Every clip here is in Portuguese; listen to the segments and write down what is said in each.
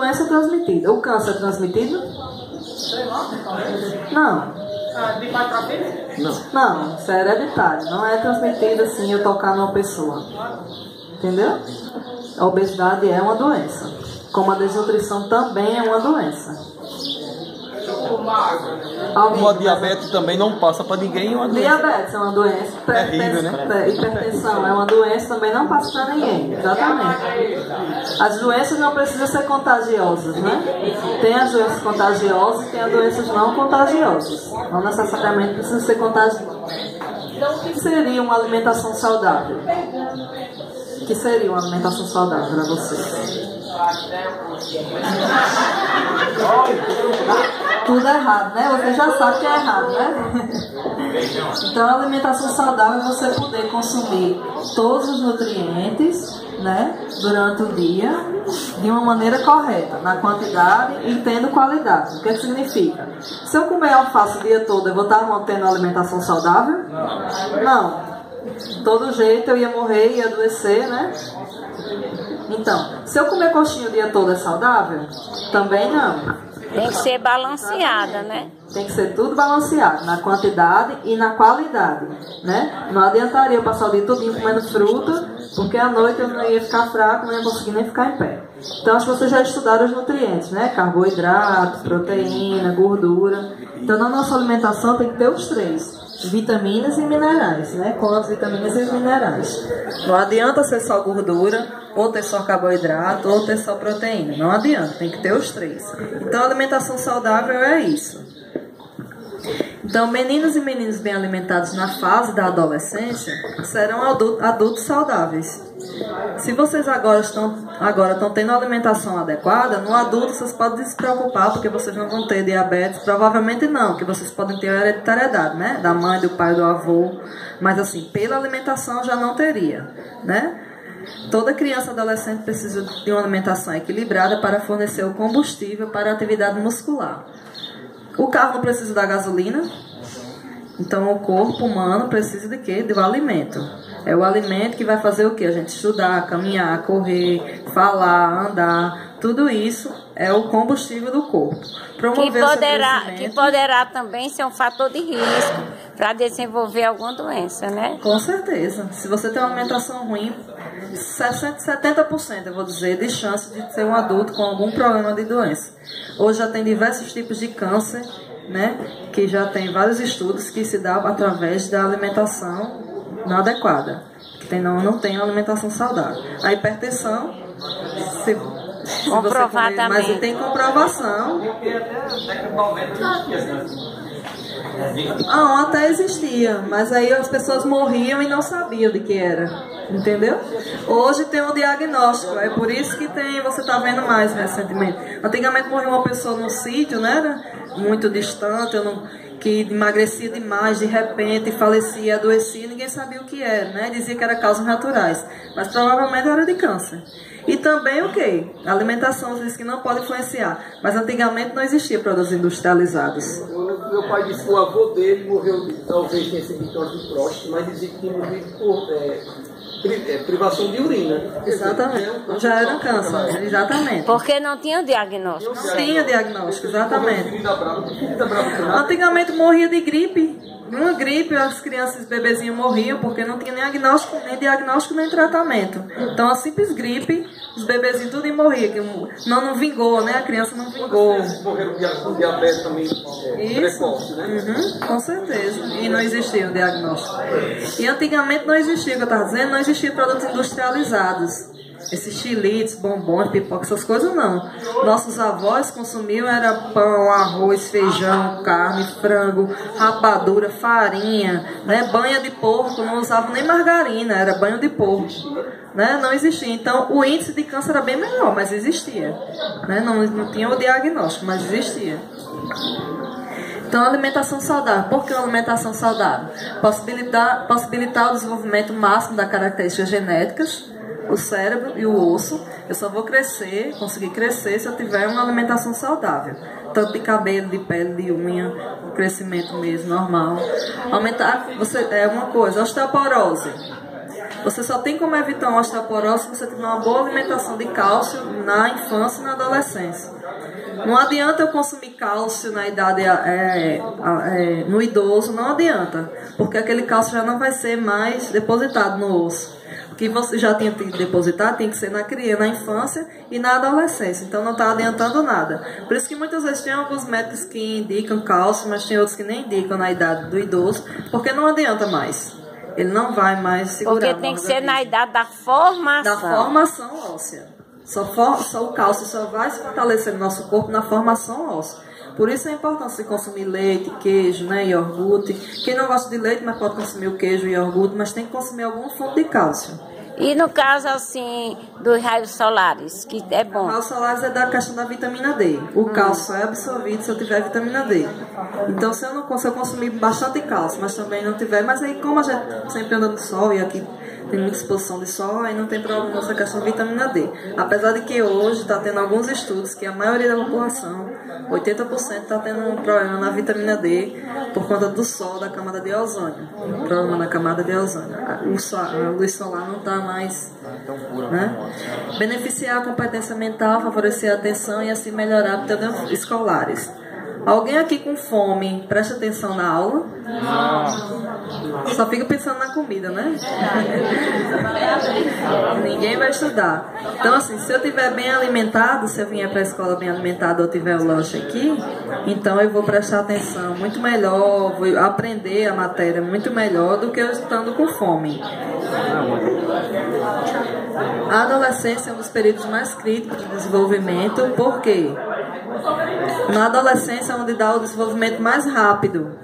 doença transmitida. O câncer é transmitido? Não. De pai para filho? Não, isso é hereditário. Não é transmitido assim eu tocar numa pessoa. Entendeu? A obesidade é uma doença. Como a desnutrição também é uma doença. Como a diabetes também não passa para ninguém, é uma doença. Diabetes é uma doença. Terrível, né? Hipertensão é uma doença, também não passa para ninguém. Exatamente. As doenças não precisam ser contagiosas, né? Tem as doenças contagiosas e tem as doenças não contagiosas. Não necessariamente precisa ser contagiosas. Então, o que seria uma alimentação saudável? O que seria uma alimentação saudável para você? Tudo errado, né? Você já sabe que é errado, né? Então, a alimentação saudável é você poder consumir todos os nutrientes, né, durante o dia, de uma maneira correta, na quantidade e tendo qualidade. O que significa? Se eu comer alface o dia todo, eu vou estar mantendo uma alimentação saudável? Não. De todo jeito eu ia morrer, ia adoecer, né? Então, se eu comer coxinha o dia todo é saudável? Também não. Tem que ser balanceada, né? Tem que ser tudo balanceado, na quantidade e na qualidade, né? Não adiantaria eu passar o dia todinho comendo fruta, porque à noite eu não ia ficar fraco, não ia conseguir nem ficar em pé. Então, acho que vocês já estudaram os nutrientes, né? Carboidrato, proteína, gordura. Então, na nossa alimentação tem que ter os três. Vitaminas e minerais, né? Com as vitaminas e os minerais. Não adianta ser só gordura, ou ter só carboidrato, ou ter só proteína. Não adianta, tem que ter os três. Então, a alimentação saudável é isso. Então, meninos e meninas bem alimentados na fase da adolescência serão adultos saudáveis. Se vocês agora estão tendo uma alimentação adequada, no adulto vocês podem se preocupar, porque vocês não vão ter diabetes, provavelmente não, porque vocês podem ter a hereditariedade, né? Da mãe, do pai, do avô, mas assim, pela alimentação já não teria, né? Toda criança e adolescente precisa de uma alimentação equilibrada para fornecer o combustível para a atividade muscular. O carro não precisa da gasolina, então o corpo humano precisa de quê? Do alimento. É o alimento que vai fazer o quê? A gente estudar, caminhar, correr, falar, andar. Tudo isso é o combustível do corpo. Que poderá também ser um fator de risco para desenvolver alguma doença, né? Com certeza. Se você tem uma alimentação ruim, 70%, eu vou dizer, de chance de ser um adulto com algum problema de doença. Hoje já tem diversos tipos de câncer, né? Que já tem vários estudos que se dão através da alimentação não adequada, que não tem alimentação saudável. A hipertensão, se você comer, mas tem comprovação. Até existia, mas aí as pessoas morriam e não sabiam de que era, entendeu? Hoje tem um diagnóstico, é por isso que você está vendo mais recentemente. Antigamente morria uma pessoa num sítio, né? Muito distante, que emagrecia demais, de repente falecia, adoecia, ninguém sabia o que era, né? Dizia que era causas naturais, mas provavelmente era de câncer. E também o quê? A alimentação diz que não pode influenciar, mas antigamente não existia produtos industrializados. Meu pai disse que o avô dele morreu, talvez tenha sido de câncer de próstata, mas dizia que tinha morrido por privação de urina. Exatamente. Já era câncer, exatamente. Porque não tinha diagnóstico. Não tinha diagnóstico, exatamente. Antigamente morria de gripe. Uma gripe, as crianças, os bebezinhos morriam porque não tinha nem diagnóstico nem tratamento. Então, a simples gripe, os bebezinhos tudo morriam. Não vingou, né? A criança não vingou. Morreram com diabetes também precoce, né? Com certeza. E não existia o diagnóstico. E antigamente não existia, o que eu estava dizendo, não existia produtos industrializados. Esses chilitos, bombons, pipoca, essas coisas não. Nossos avós consumiam era pão, arroz, feijão, carne, frango, rapadura, farinha, né? Banha de porco, não usavam nem margarina, era banho de porco, né? Não existia. Então o índice de câncer era bem menor, mas existia, né? Não tinha o diagnóstico, mas existia. Então, alimentação saudável. Por que uma alimentação saudável? Possibilitar o desenvolvimento máximo das características genéticas, o cérebro e o osso. Eu só vou conseguir crescer se eu tiver uma alimentação saudável. Tanto de cabelo, de pele, de unha, o crescimento mesmo, normal. Aumentar, uma coisa, osteoporose. Você só tem como evitar uma osteoporose se você tiver uma boa alimentação de cálcio na infância e na adolescência. Não adianta eu consumir cálcio na idade no idoso, não adianta, porque aquele cálcio já não vai ser mais depositado no osso. O que você já tinha depositado tem que ser na criança, na infância e na adolescência. Então não está adiantando nada. Por isso que muitas vezes tem alguns médicos que indicam cálcio, mas tem outros que nem indicam na idade do idoso, porque não adianta mais. Ele não vai mais segurar. Porque tem que ser na idade da formação. Da formação óssea. Só o cálcio só vai se fortalecer no nosso corpo na formação óssea. Por isso é importante se consumir leite, queijo, né, iogurte. Quem não gosta de leite, mas pode consumir o queijo e iogurte, mas tem que consumir algum fonte de cálcio. E no caso, assim, dos raios solares, que é bom? Raios solares é da questão da vitamina D. O cálcio é absorvido se eu tiver vitamina D. Então, se eu consumir bastante cálcio, mas também não tiver... Mas aí, como a gente sempre anda no sol e aqui tem muita exposição de sol, aí não tem problema essa questão de vitamina D. Apesar de que hoje está tendo alguns estudos que a maioria da população, 80%, está tendo um problema na vitamina D por conta do sol da camada de ozônio. Um problema na camada de ozônio. A luz solar não está mais... Né? Beneficiar a competência mental, favorecer a atenção e assim melhorar aptidões escolares. Alguém aqui com fome, presta atenção na aula? Só fica pensando na comida, né? Ninguém vai estudar. Então, assim, se eu estiver bem alimentado, se eu vier para a escola bem alimentado ou tiver o lanche aqui, então eu vou prestar atenção muito melhor, vou aprender a matéria muito melhor do que eu estando com fome. A adolescência é um dos períodos mais críticos de desenvolvimento, por quê? Na adolescência é onde dá o desenvolvimento mais rápido.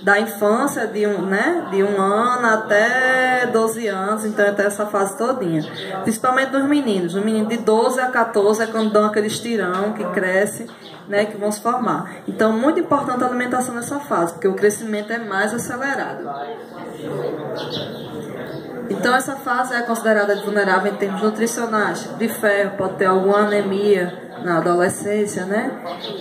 Da infância, de um ano até 12 anos, então até essa fase todinha. Principalmente dos meninos. Os meninos de 12 a 14 é quando dão aquele estirão que cresce, né, que vão se formar. Então, muito importante a alimentação nessa fase, porque o crescimento é mais acelerado. Então, essa fase é considerada vulnerável em termos nutricionais, de ferro, pode ter alguma anemia na adolescência, né?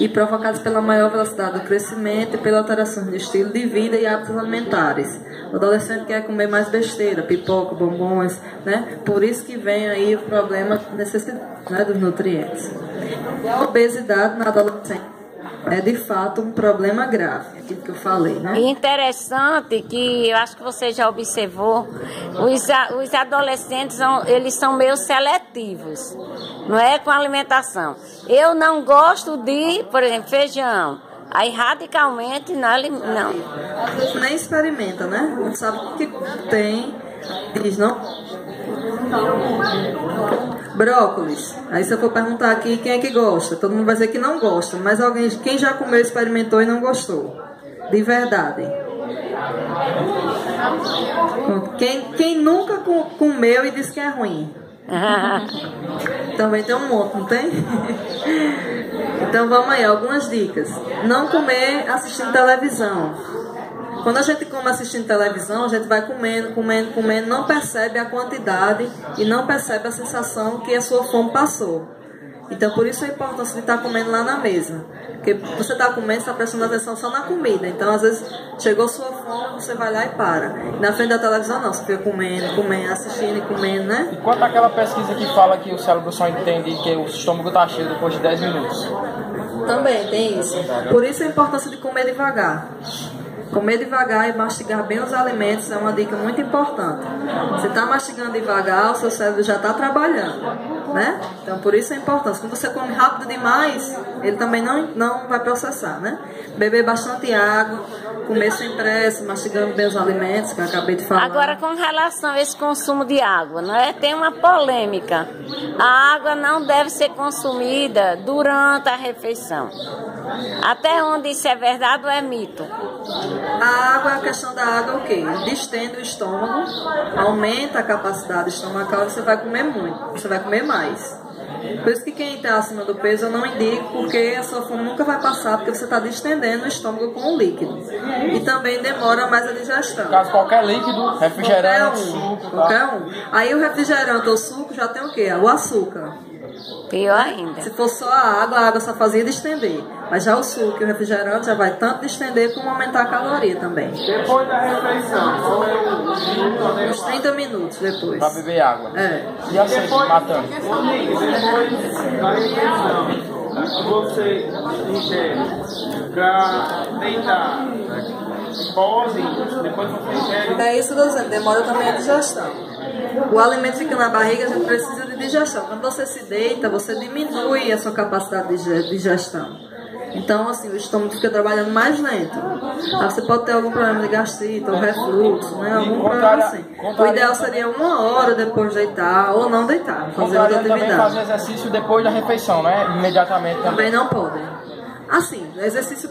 E provocados pela maior velocidade do crescimento e pela alteração de estilo de vida e hábitos alimentares. O adolescente quer comer mais besteira, pipoca, bombons, né? Por isso que vem aí o problema né, dos nutrientes. E a obesidade na adolescência é de fato um problema grave, aquilo que eu falei, né? E interessante que eu acho que você já observou, os adolescentes eles são meio seletivos, não é, com a alimentação. Eu não gosto de, por exemplo, feijão. Aí radicalmente não. Às vezes nem experimenta, né? Não sabe o que tem, diz não. Brócolis. Aí se eu for perguntar aqui quem é que gosta, todo mundo vai dizer que não gosta, mas quem já comeu, experimentou e não gostou? De verdade. Quem nunca comeu e disse que é ruim? Também tem um monte, não tem? Então vamos aí, algumas dicas. Não comer assistindo televisão. Quando a gente come assistindo televisão, a gente vai comendo, não percebe a quantidade e não percebe a sensação que a sua fome passou. Então, por isso a importância de estar comendo lá na mesa. Porque você está comendo, está prestando atenção só na comida. Então, às vezes, chegou sua fome, você vai lá e para. E na frente da televisão, não. Você fica comendo, assistindo e comendo, né? E quanto àquela pesquisa que fala que o cérebro só entende que o estômago está cheio depois de 10 minutos? Também tem isso. Por isso a importância de comer devagar. Comer devagar e mastigar bem os alimentos é uma dica muito importante. Você está mastigando devagar, o seu cérebro já está trabalhando, né? Então, por isso é importante. Quando você come rápido demais, ele também não vai processar, né? Beber bastante água, comer sem pressa, mastigando bem os alimentos, que eu acabei de falar. Agora, com relação a esse consumo de água, né? Tem uma polêmica. A água não deve ser consumida durante a refeição. Até onde isso é verdade ou é mito? A água, a questão da água é o quê? Distende o estômago, aumenta a capacidade estomacal e você vai comer muito, você vai comer mais. Por isso que quem está acima do peso eu não indico, porque a sua fome nunca vai passar, porque você está distendendo o estômago com o líquido. E também demora mais a digestão. No caso, qualquer líquido, refrigerante, suco, qualquer um. Aí o refrigerante ou suco já tem o quê? O açúcar. Pior ainda. Se for só a água só fazia distender. Mas já o suco e o refrigerante já vai tanto distender como aumentar a caloria também. Depois da refeição, qual é o Uns 30 minutos depois. Pra beber água. É. E a sede, matando? depois da refeição, você ingere pra deitar, pose, depois você ingere. É isso que eu tô dizendo, demora também a digestão. O alimento fica na barriga, a gente precisa de digestão. Quando você se deita, você diminui a sua capacidade de digestão. Então, assim, o estômago fica trabalhando mais lento. Aí você pode ter algum problema de gastrite ou refluxo, né? Algum problema assim. O ideal seria 1 hora depois de deitar ou não deitar, fazer outra Também fazer atividade. exercício depois da refeição, né? Imediatamente também. Também não podem. Assim, exercício,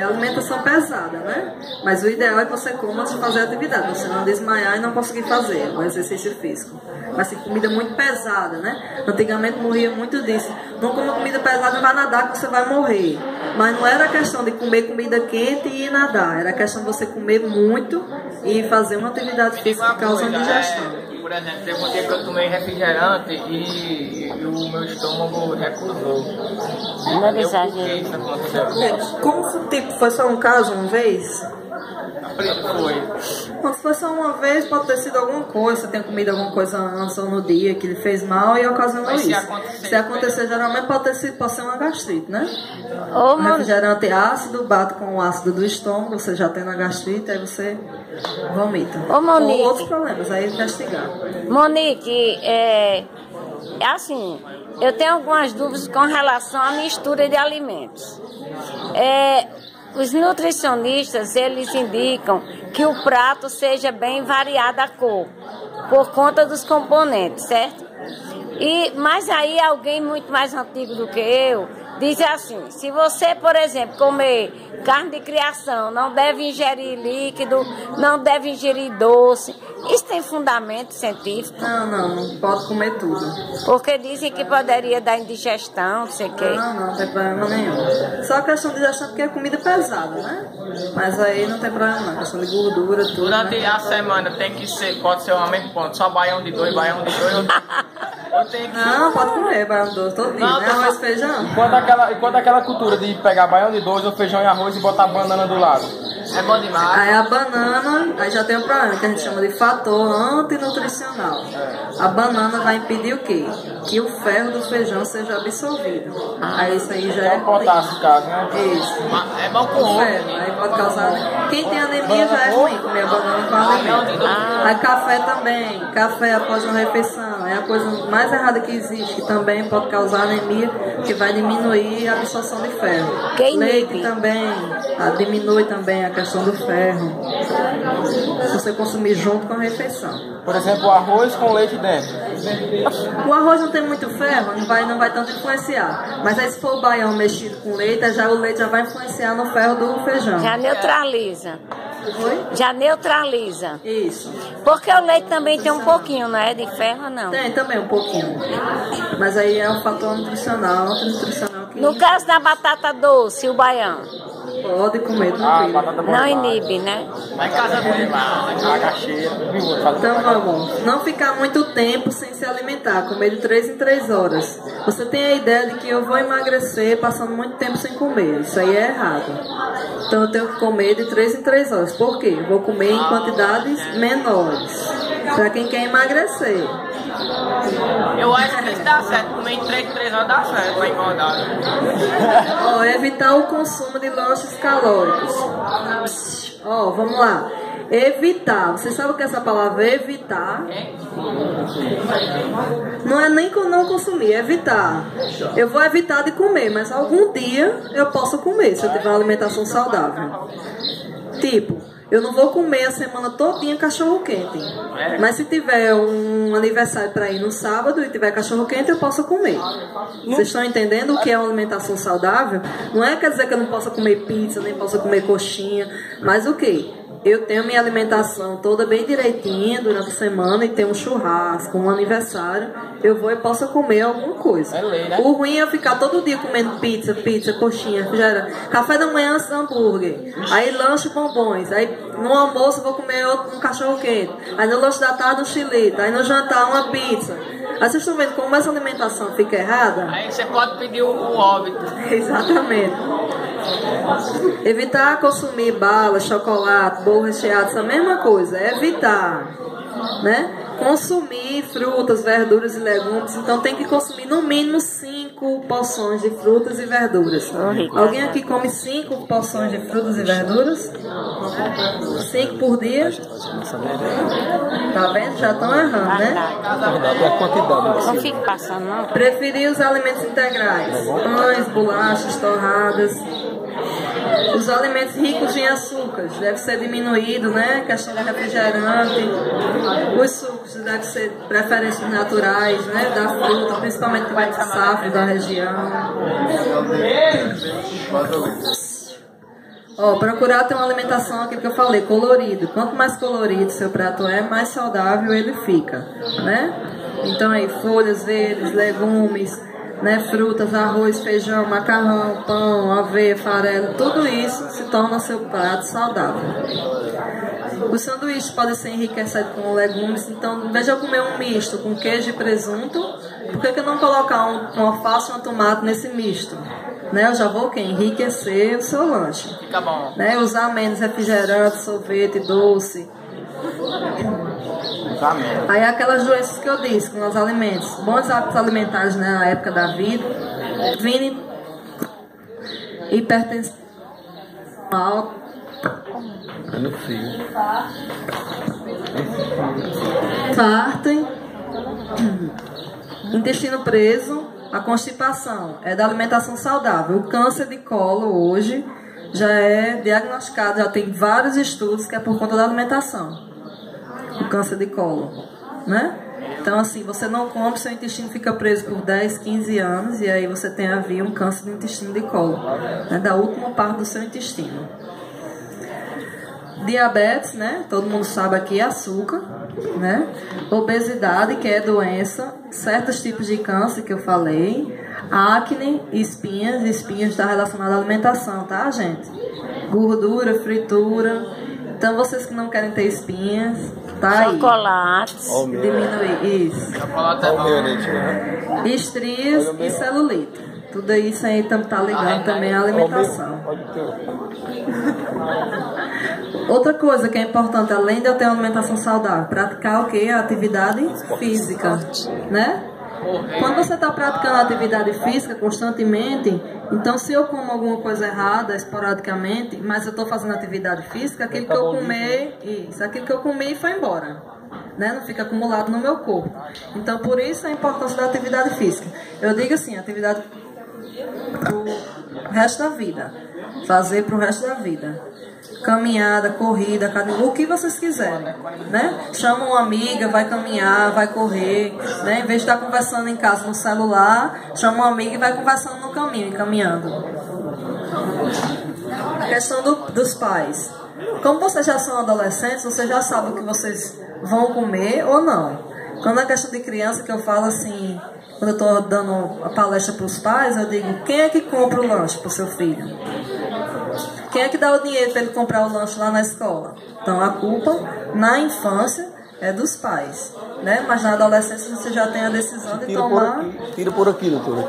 alimentação pesada, né? Mas o ideal é que você coma antes de fazer a atividade, você não desmaiar e não conseguir fazer o exercício físico. Mas assim, comida muito pesada, né? Antigamente morria muito disso. Não coma comida pesada, vai nadar que você vai morrer. Mas não era questão de comer comida quente e ir nadar, era questão de você comer muito e fazer uma atividade física que causa digestão. Por exemplo, teve um dia que eu tomei refrigerante e o meu estômago recusou. Não é exagero. Isso aconteceu. Como tipo, foi só um caso uma vez? Foi. Não, se foi só uma vez, pode ter sido alguma coisa. Você tem comido alguma coisa antes ou no dia que lhe fez mal e ocasionou Mas isso. Se acontecer, geralmente pode ser uma gastrite, né? Ô, O refrigerante ácido bate com o ácido do estômago, você já tem na gastrite, aí você vomita. Ô, Monique. Ou outros problemas, aí investigar. Monique, assim, eu tenho algumas dúvidas com relação à mistura de alimentos. Os nutricionistas, eles indicam que o prato seja bem variado a cor, por conta dos componentes, certo? Mas aí alguém muito mais antigo do que eu diz assim, se você, por exemplo, comer carne de criação, não deve ingerir líquido, não deve ingerir doce. Isso tem fundamento científico? Não pode comer tudo. Porque dizem que poderia dar indigestão, não sei o quê. Não tem problema nenhum. Só a questão de digestão porque é comida pesada, né? Mas aí não tem problema não, questão de gordura, tudo. Durante né? a semana tem que ser, pode ser o mesmo ponto, só baião de 2, eu tenho que... Não, pode comer baião doce todo dia, Não, né? tô Arroz só- e feijão. Enquanto aquela cultura de pegar baião de 2 ou feijão e arroz e botar banana do lado. É bom demais. Aí a banana, aí já tem um problema que a gente chama de fator antinutricional. A banana vai impedir o quê? Que o ferro do feijão seja absorvido. Aí isso aí já É é o potássio, no caso, né? Isso. É bom com O ovo. ferro, aí pode causar. Quem tem anemia já é ruim comer a banana com alimento. Aí café também. Café após uma refeição. É a coisa mais errada que existe, que também pode causar anemia, que vai diminuir a absorção de ferro. Que Leite inibe. também diminui também a questão do ferro. Se você consumir junto com a refeição. Por exemplo, arroz com leite dentro. O arroz não tem muito ferro, não vai tanto influenciar. Mas aí se for o baião mexido com leite, o leite já vai influenciar no ferro do feijão. Já neutraliza. Oi? Já neutraliza. Isso. Porque o leite também tem um pouquinho, não é? De ferro, não. Tem também um pouquinho. Mas aí é um fator nutricional que No caso da batata doce, o baião, pode comer Ah, tranquilo. batata não borrada. inibe, né? Vai em casa dele. Macaxeira. Então vamos, não ficar muito tempo sem se alimentar, comer de 3 em 3 horas. Você tem a ideia de que eu vou emagrecer passando muito tempo sem comer, isso aí é errado. Então eu tenho que comer de 3 em 3 horas. Por quê? Eu vou comer em quantidades menores, para quem quer emagrecer. Eu acho que isso dá certo. Comer em 3 horas dá certo, vai engordar. Evitar o consumo de lanches calóricos. Vamos lá. Evitar. Você sabe o que é essa palavra evitar? Não é nem não consumir, é evitar. Eu vou evitar de comer, mas algum dia eu posso comer, se eu tiver uma alimentação saudável. Tipo, eu não vou comer a semana todinha cachorro quente. Mas se tiver um aniversário para ir no sábado e tiver cachorro quente, eu posso comer. Vocês estão entendendo o que é uma alimentação saudável? Não é quer dizer que eu não possa comer pizza, nem possa comer coxinha, mas o quê? Eu tenho minha alimentação toda bem direitinha durante a semana e tenho um churrasco, um aniversário, eu vou e posso comer alguma coisa. É lei, né? O ruim é ficar todo dia comendo pizza, coxinha, refrigerante. Café da manhã, hambúrguer. Aí lanche, bombons. Aí no almoço eu vou comer um cachorro quente. Aí no lanche da tarde um chilito. Aí no jantar uma pizza. Aí vocês estão vendo como essa alimentação fica errada? Aí você pode pedir o óbito. Exatamente. Evitar consumir bala, chocolate, bolo recheado, essa mesma coisa. Evitar, né? Consumir frutas, verduras e legumes. Então tem que consumir no mínimo 5 porções de frutas e verduras. Alguém aqui come 5 porções de frutas e verduras? 5 por dia? Tá vendo? Já estão errando, né? É a quantidade. Não fique passando, não. Preferir os alimentos integrais. Pães, bolachas, torradas. Os alimentos ricos em açúcares deve ser diminuído, né? Questão de refrigerante. Os sucos devem ser preferências naturais, né? Da fruta, principalmente que vai de safra da região. Ó, procurar ter uma alimentação, aquilo que eu falei, colorido. Quanto mais colorido seu prato é, mais saudável ele fica, né? Então aí, folhas verdes, legumes, né, frutas, arroz, feijão, macarrão, pão, aveia, farelo, tudo isso se torna seu prato saudável. Os sanduíches podem ser enriquecidos com legumes, então em vez de eu comer um misto com queijo e presunto, por que eu não colocar um alface e um tomate nesse misto? Né, eu já vou enriquecer o seu lanche. Fica bom. Né, usar menos refrigerante, sorvete, doce. Aí aquelas doenças que eu disse com os alimentos, bons hábitos alimentares, né, na época da vida, vindo hipertensão alta, É no frio. infarto, intestino preso, a constipação é da alimentação saudável. O câncer de colo hoje já é diagnosticado, já tem vários estudos que é por conta da alimentação. O câncer de colo, né? Então assim, você não come, seu intestino fica preso por 10, 15 anos e aí você tem a vir um câncer do intestino de colo, né? Da última parte do seu intestino. Diabetes, né? Todo mundo sabe aqui, açúcar, né? Obesidade, que é doença, certos tipos de câncer que eu falei, acne, espinhas está relacionado à alimentação, tá, gente? Gordura, fritura. Então vocês que não querem ter espinhas, tá aí. Chocolates. Diminuir isso. Chocolate é bom. Estrias e celulite. Tudo isso aí tá ligado também à alimentação. Outra coisa que é importante, além de eu ter uma alimentação saudável, praticar o quê? A atividade física, né? Quando você está praticando atividade física constantemente, então se eu como alguma coisa errada esporadicamente, mas eu estou fazendo atividade física, aquilo que eu comi foi embora, né? Não fica acumulado no meu corpo. Então por isso a importância da atividade física. Eu digo assim, atividade pro resto da vida, fazer pro resto da vida. Caminhada, corrida, academia, o que vocês quiserem, né? Chama uma amiga, vai caminhar, vai correr, né? Em vez de estar conversando em casa no celular, chama uma amiga e vai conversando no caminho, caminhando. A questão dos pais. Como vocês já são adolescentes, vocês já sabem o que vocês vão comer ou não. Quando é questão de criança, que eu falo assim, quando eu estou dando a palestra para os pais, eu digo, quem é que compra o lanche para o seu filho? Quem é que dá o dinheiro para ele comprar o lanche lá na escola? Então a culpa na infância é dos pais, né? Mas na adolescência você já tem a decisão de tomar. Tira por aqui, doutora.